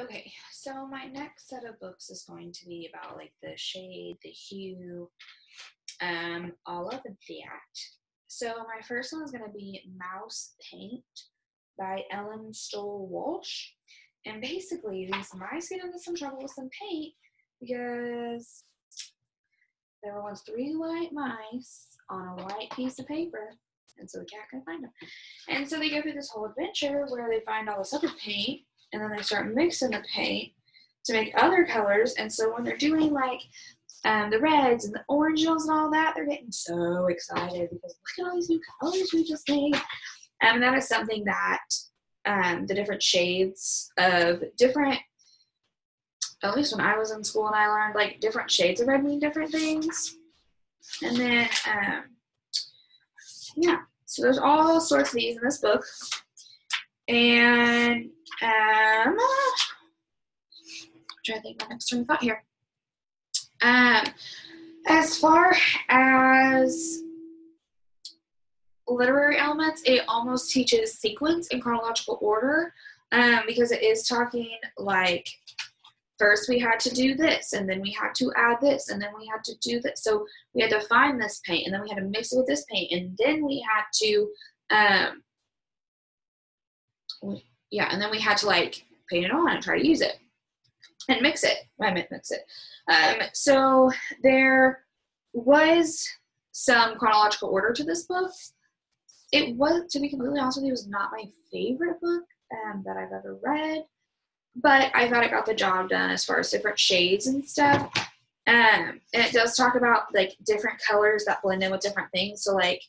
Okay, so my next set of books is going to be about like the shade, the hue, all of that. So my first one is going to be Mouse Paint by Ellen Stoll Walsh. And basically, these mice get into some trouble with some paint because there were once 3 white mice on a white piece of paper, and so the cat couldn't find them. And so they go through this whole adventure where they find all this other paint, and then they start mixing the paint to make other colors. And so when they're doing like the reds and the oranges and all that, they're getting so excited because look at all these new colors we just made. And that is something that the different shades of different, at least when I was in school and I learned like different shades of red mean different things. And then, yeah, so there's all sorts of these in this book. And I'm trying to think my next train of thought here. As far as literary elements, it almost teaches sequence in chronological order, because it is talking like first we had to do this, and then we had to add this, and then we had to do this. So we had to find this paint, and then we had to mix it with this paint, and then we had to and then we had to like paint it on and try to use it and mix it. I meant mix it. So there was some chronological order to this book. It was, to be completely honest with you, it was not my favorite book that I've ever read, but I thought it got the job done as far as different shades and stuff. And it does talk about like different colors that blend in with different things. So like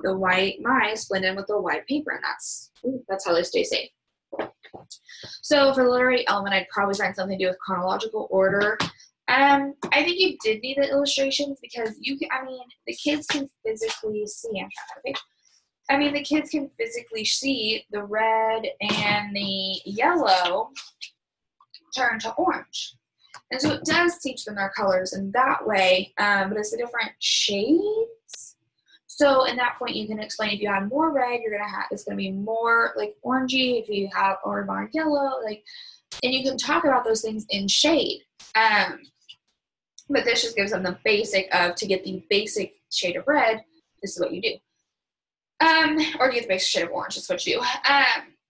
the white mice blend in with the white paper, and that's how they stay safe. So for the literary element, I'd probably find something to do with chronological order. I think you did need the illustrations because the kids can physically see. The kids can physically see the red and the yellow turn to orange. And so it does teach them their colors in that way, but it's the different shades. So in that point, you can explain if you have more red, it's gonna be more like orangey. If you have or more yellow, and you can talk about those things in shade. But this just gives them the basic of, to get the basic shade of red, this is what you do. Or to get the basic shade of orange, that's what you do.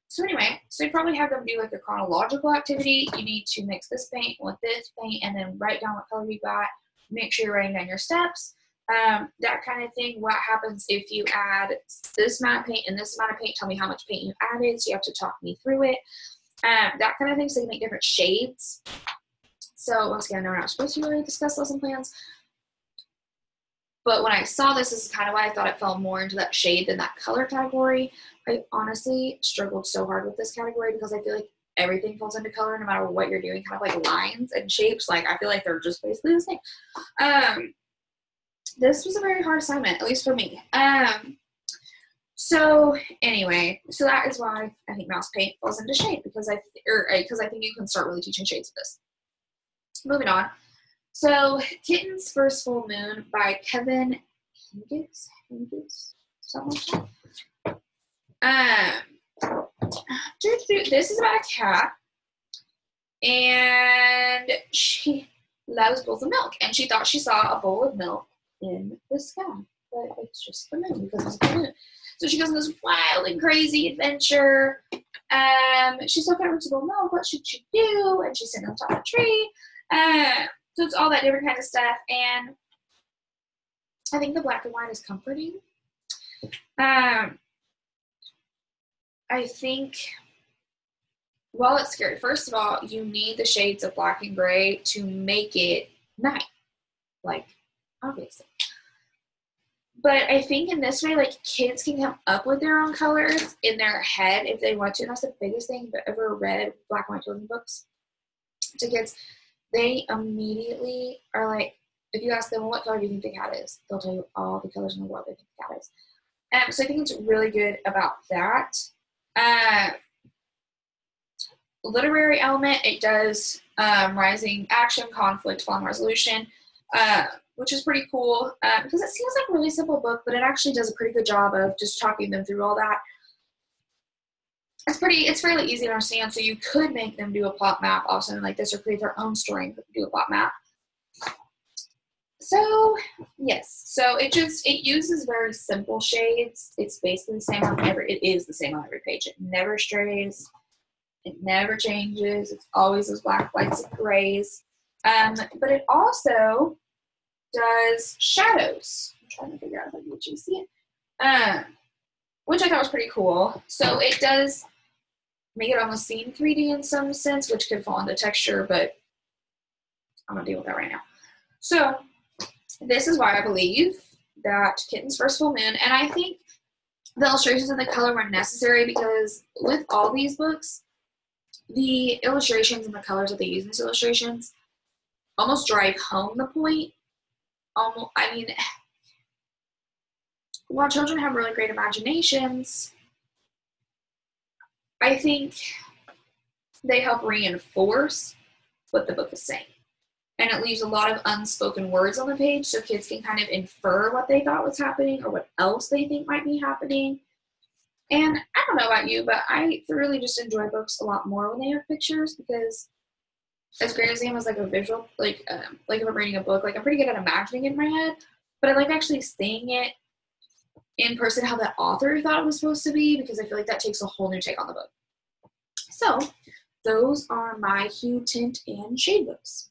So anyway, so you'd probably have them do like a chronological activity. You need to mix this paint with this paint and then write down what color you got. Make sure you're writing down your steps. That kind of thing. What happens if you add this amount of paint and this amount of paint? Tell me how much paint you added. So you have to talk me through it. That kind of thing. So you make different shades. So once again, we're not supposed to really discuss lesson plans. But when I saw this is kind of why I thought it fell more into that shade than that color category. I honestly struggled so hard with this category because I feel like everything falls into color no matter what you're doing, kind of like lines and shapes. Like I feel like they're just basically the same. This was a very hard assignment, at least for me. So anyway, so that is why I think mouse paint falls into shade because I think you can start really teaching shades of this. Moving on. So Kitten's First Full Moon by Kevin Hughes, something like that. This is about a cat, and she loves bowls of milk, and she thought she saw a bowl of milk in the sky, but it's just the moon because it's a moon. So she goes on this wild and crazy adventure. She's so kind of bowl of milk. What should she do? And she's sitting on top of a tree. So it's all that different kind of stuff, and I think the black and white is comforting. I think while it's scary, first of all, you need the shades of black and gray to make it night, like obviously. But I think in this way, like kids can come up with their own colors in their head if they want to. And that's the biggest thing I've ever read black and white children's books to kids. They immediately are like, if you ask them, what color do you think the cat is? They'll tell you all the colors in the world they think the cat is. So I think it's really good about that. Literary element, it does rising action, conflict, falling resolution, which is pretty cool because it seems like a really simple book, but it actually does a pretty good job of just talking them through all that. it's fairly easy to understand. So you could make them do a plot map off something like this, or create their own story and do a plot map. So yes, so it uses very simple shades. It's basically the same on it is the same on every page. It never strays. It never changes. It's always those black, whites, and grays. But it also does shadows. I'm trying to figure out if I can get you to see it. Which I thought was pretty cool. So it does make it almost seem 3D in some sense, which could fall into texture, but I'm going to deal with that right now. So this is why I believe that Kitten's First Full Moon, and I think the illustrations and the color were necessary, because with all these books, the illustrations and the colors that they use in these illustrations almost drive home the point. I mean, while children have really great imaginations, I think they help reinforce what the book is saying. And it leaves a lot of unspoken words on the page, so kids can kind of infer what they thought was happening or what else they think might be happening. And I don't know about you, but I really just enjoy books a lot more when they have pictures, because as great as I am as like a visual, like if I'm reading a book, like I'm pretty good at imagining it in my head, but I like actually seeing it in person how that author thought it was supposed to be, because I feel like that takes a whole new take on the book. So those are my Hue, Tint, and Shade books.